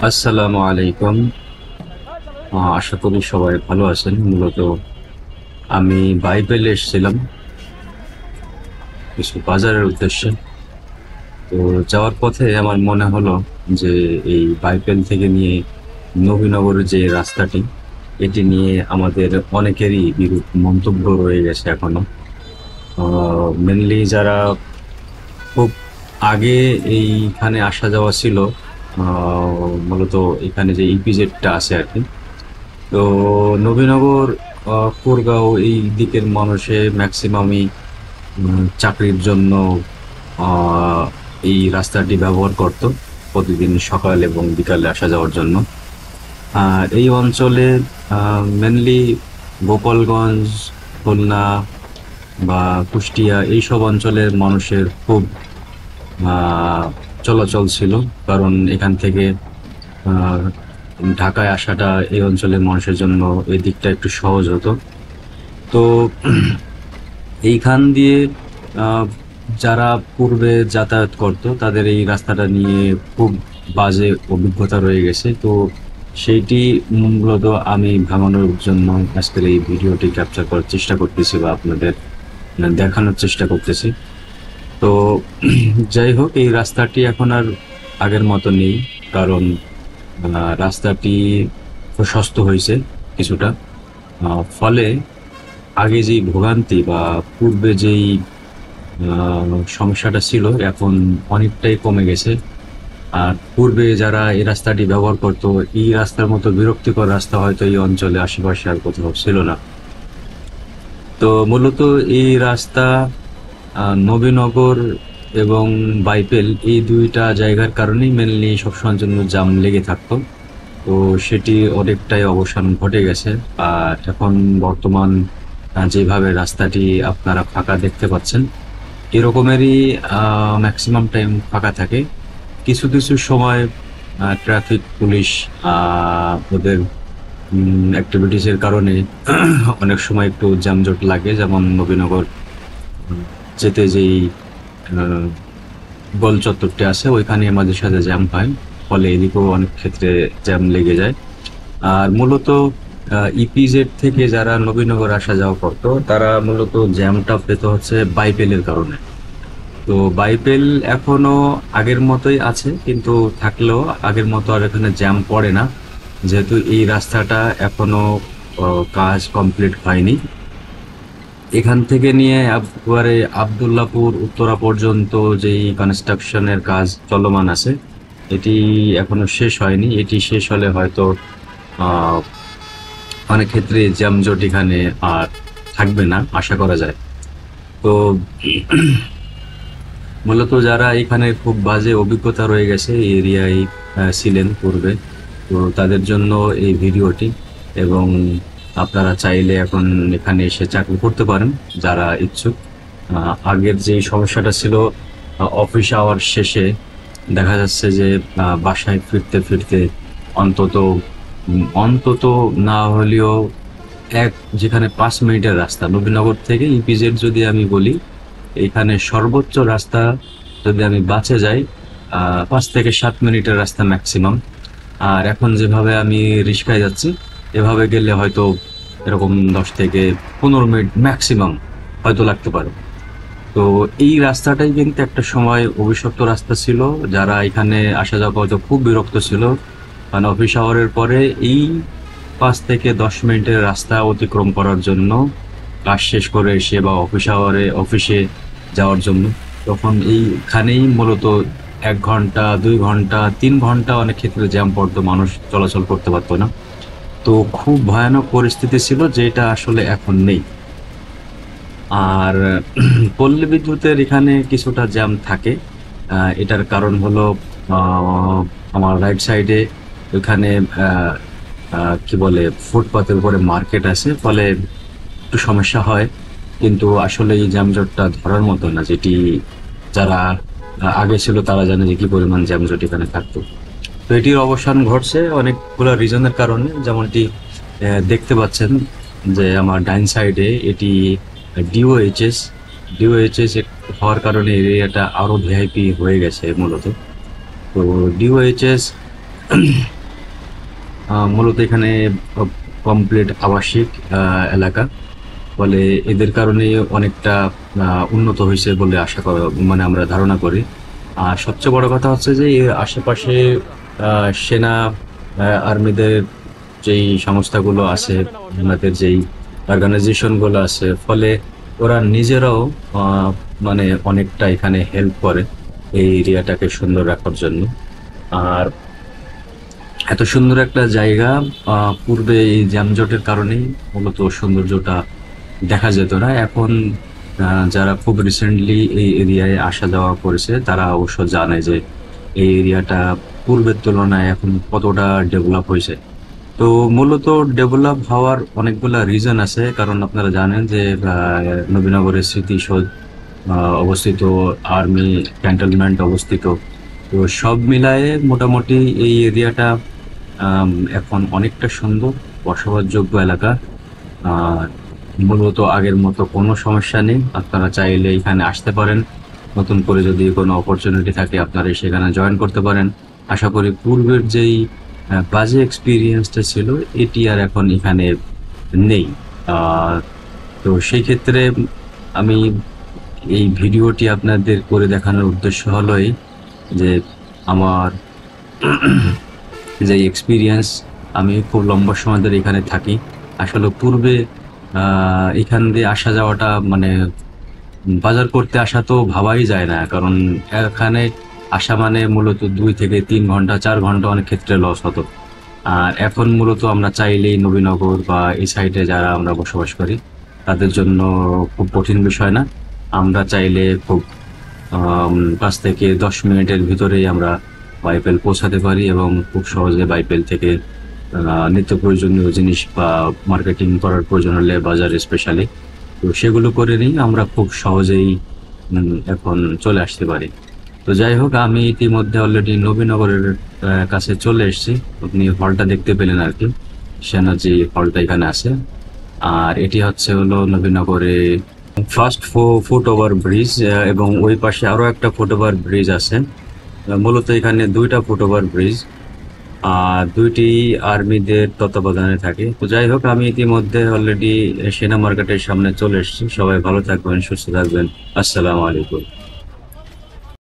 আসসালামু আলাইকুম। আশা করি সবাই ভালো আছেন। মূলত আমি বাইবেলে এসেছিলাম কিছু বাজারের উদ্দেশ্যে। তো যাওয়ার পথে আমার মনে হলো যে এই বাইবেল থেকে নিয়ে নবীনগরের যে রাস্তাটি, এটি নিয়ে আমাদের অনেকেরই বিরূপ মন্তব্য রয়ে গেছে এখনো। মেনলি যারা খুব আগে এইখানে আসা যাওয়া ছিল, মূলত এখানে যে ইপিজেডটা আছে আর কি। তো নবীনগর, কুরগাঁও এই দিকের মানুষে ম্যাক্সিমামই চাকরির জন্য আহ, এই রাস্তাটি ব্যবহার করত প্রতিদিন সকাল এবং বিকালে আসা যাওয়ার জন্য। আর এই অঞ্চলে মেনলি গোপালগঞ্জ, খুলনা বা কুষ্টিয়া এইসব অঞ্চলের মানুষের খুব আহ, চলাচল ছিল। কারণ এখান থেকে আহ, ঢাকায় আসাটা এই অঞ্চলের মানুষের জন্য এই দিকটা একটু সহজ হতো। তো এইখান দিয়ে আহ, যারা পূর্বে যাতায়াত করত তাদের এই রাস্তাটা নিয়ে খুব বাজে অভিজ্ঞতা রয়ে গেছে। তো সেইটি মূলত আমি ভাঙানোর জন্য আজকের এই ভিডিওটি ক্যাপচার করার চেষ্টা করতেছি বা আপনাদের দেখানোর চেষ্টা করতেছি। তো যাই হোক, এই রাস্তাটি এখন আর আগের মতো নেই। কারণ রাস্তাটি প্রশস্ত হয়েছে কিছুটা। ফলে আগে যেই ভোগান্তি বা পূর্বে যেই সমস্যাটা ছিল এখন অনেকটাই কমে গেছে। আর পূর্বে যারা এই রাস্তাটি ব্যবহার করতো, এই রাস্তার মতো বিরক্তিকর রাস্তা হয়তো এই অঞ্চলে আশেপাশে আর কোথাও ছিল না। তো মূলত এই রাস্তা নবীনগর এবং বাইপেল এই দুইটা জায়গার কারণেই মেনলি সবসময়ের জন্য জাম লেগে থাকতো। তো সেটি অনেকটাই অবসান ঘটে গেছে। আর এখন বর্তমান যেভাবে রাস্তাটি আপনারা ফাঁকা দেখতে পাচ্ছেন, এরকমেরই ম্যাক্সিমাম টাইম ফাঁকা থাকে। কিছু কিছু সময় ট্রাফিক পুলিশ ওদের অ্যাক্টিভিটিসের কারণে অনেক সময় একটু যানজট লাগে। যেমন নবীনগর যেতে যেই আহ, গোল চত্বরটি আছে, ওইখানে মাঝে সাঝে জ্যাম হয়। ফলে এদিকেও অনেক ক্ষেত্রে জ্যাম লেগে যায়। আর মূলত ইপিজেড থেকে যারা নবীনগর আসা যাওয়া করতো তারা মূলত জ্যামটা পেতে হচ্ছে বাইপেলের কারণে। তো বাইপেল এখনো আগের মতোই আছে, কিন্তু থাকলেও আগের মতো আর এখানে জ্যাম পড়ে না, যেহেতু এই রাস্তাটা এখনো কাজ কমপ্লিট হয়নি। এখান থেকে নিয়ে একবারে আবদুল্লাপুর উত্তরা পর্যন্ত যেই কনস্ট্রাকশনের কাজ চলমান আছে, এটি এখনো শেষ হয়নি। এটি শেষ হলে হয়তো আহ, অনেক ক্ষেত্রে জ্যামজট এখানে আর থাকবে না আশা করা যায়। তো মূলত যারা এখানে খুব বাজে অভিজ্ঞতা রয়ে গেছে এই এরিয়ায় ছিলেন পূর্বে, তো তাদের জন্য এই ভিডিওটি। এবং আপনারা চাইলে এখন এখানে এসে চাকরি করতে পারেন যারা ইচ্ছুক। আগের যে সমস্যাটা ছিল, অফিস আওয়ার শেষে দেখা যাচ্ছে যে বাসায় ফিরতে ফিরতে অন্তত অন্তত না হলেও এক, যেখানে 5 মিনিটের রাস্তা নবীনগর থেকে ইপিজেড যদি আমি বলি, এখানে সর্বোচ্চ রাস্তা যদি আমি বাসে যাই 5 থেকে 7 মিনিটের রাস্তা ম্যাক্সিমাম। আর এখন যেভাবে আমি রিক্সায় যাচ্ছি, এভাবে গেলে হয়তো এরকম 10 থেকে 15 মিনিট ম্যাক্সিমাম হয়তো লাগতে পারে। তো এই রাস্তাটাই কিন্তু একটা সময় অভিশপ্ত রাস্তা ছিল। যারা এখানে আসা যাওয়া করতো খুব বিরক্ত ছিল, কারণ অফিস আওয়ারের পরে এই 5 থেকে 10 মিনিটের রাস্তা অতিক্রম করার জন্য, কাজ শেষ করে এসে বা অফিস আওয়ারে অফিসে যাওয়ার জন্য, তখন এইখানেই মূলত 1 ঘন্টা, 2 ঘন্টা, 3 ঘন্টা অনেক ক্ষেত্রে জ্যাম পড়তো, মানুষ চলাচল করতে পারতো না। তো খুব ভয়ানক পরিস্থিতি ছিল, যেটা আসলে এখন নেই। আর পল্লী বিদ্যুতের এখানে কিছুটা জ্যাম থাকে। এটার কারণ হলো আমার রাইট সাইডে ওইখানে কি বলে ফুটপাতের উপরে মার্কেট আছে, ফলে একটু সমস্যা হয়। কিন্তু আসলে এই যানজটটা ধরার মতো না, যেটি যারা আগে ছিল তারা জানে যে কি পরিমাণ যানজট এখানে থাকতো। তো এটির অবসান ঘটছে অনেকগুলো রিজনের কারণে, যেমনটি দেখতে পাচ্ছেন যে আমার ডাইন সাইডে এটি ডিওএইচএস ডিওএইচএস হওয়ার কারণে এরিয়াটা আরো ভিআইপি হয়ে গেছে মূলত। তো ডিওএইচএস মূলত এখানে কমপ্লিট আবাসিক এলাকা, ফলে এদের কারণে অনেকটা উন্নত হয়েছে বলে আশা করা, মানে আমরা ধারণা করি। আর সবচেয়ে বড় কথা হচ্ছে যে এর আশেপাশে সেনা আর্মিদের যেই সংস্থাগুলো আছে, ওনাদের যেই অর্গানাইজেশনগুলো আছে, ফলে ওরা নিজেরাও মানে অনেকটা এখানে হেল্প করে এই এরিয়াটাকে সুন্দর রাখার জন্য। আর এত সুন্দর একটা জায়গা পূর্বে এই যানজটের কারণেই মূলত সৌন্দর্যটা দেখা যেত না। এখন যারা খুব রিসেন্টলি এই এরিয়ায় আসা যাওয়া করেছে তারা অবশ্য জানে যে এই এরিয়াটা পূর্বের তুলনায় এখন কতটা ডেভেলপ হয়েছে। তো মূলত ডেভেলপ হওয়ার অনেকগুলা রিজন আছে, কারণ আপনারা জানেন যে নবীনগরের স্মৃতিসৌধ অবস্থিত, আর্মি ক্যান্টনমেন্ট অবস্থিত। তো সব মিলায়ে মোটামুটি এই এরিয়াটা এখন অনেকটা সুন্দর, বসবাসযোগ্য এলাকা। আর মূলত আগের মতো কোনো সমস্যা নেই, আপনারা চাইলে এখানে আসতে পারেন। নতুন করে যদি কোনো অপরচুনিটি থাকে আপনারা সেখানে জয়েন করতে পারেন। আশা করি পূর্বের যেই বাজে এক্সপিরিয়েন্সটা ছিল এটি আর এখন এখানে নেই। আহ, তো সেই ক্ষেত্রে আমি এই ভিডিওটি আপনাদের করে দেখানোর উদ্দেশ্য হলো এই যে আমার যে এক্সপিরিয়েন্স, আমি খুব লম্বা সময় ধরে এখানে থাকি। আসলে পূর্বে এখান দিয়ে আসা যাওয়াটা মানে বাজার করতে আসা তো ভাবাই যায় না, কারণ এখানে আসা মানে মূলত 2 থেকে 3 ঘন্টা 4 ঘন্টা অনেক ক্ষেত্রে লস হতো। আর এখন মূলত আমরা চাইলেই নবীনগর বা এই সাইডে যারা আমরা বসবাস করি তাদের জন্য খুব কঠিন বিষয় না। আমরা চাইলে খুব 5 থেকে 10 মিনিটের ভিতরেই আমরা বাইপেল পৌঁছাতে পারি এবং খুব সহজে বাইপেল থেকে নিত্য প্রয়োজনীয় জিনিস বা মার্কেটিং করার প্রয়োজন হলে বাজারে স্পেশালি, তো সেগুলো করে নিই আমরা খুব সহজেই এখন চলে আসতে পারি। তো যাই হোক, আমি ইতিমধ্যে অলরেডি নবীনগরের কাছে চলে এসেছি। আপনি হলটা দেখতে পেলেন আর কি, সেনাজি হলটা এখানে আছে। আর এটি হচ্ছে হলো নবীনগরে ফার্স্ট ফুট ওভার ব্রিজ, এবং ওই পাশে আরো একটা ফুট ওভার ব্রিজ আছে। মূলত এখানে 2টা ফুট ওভার ব্রিজ, আর দুইটি আর্মিদের তত্ত্বাবধানে থাকে। তো যাই হোক, আমি ইতিমধ্যে অলরেডি সেনা মার্কেটের সামনে চলে এসেছি। সবাই ভালো থাকবেন, সুস্থ থাকবেন। আসসালামু আলাইকুম।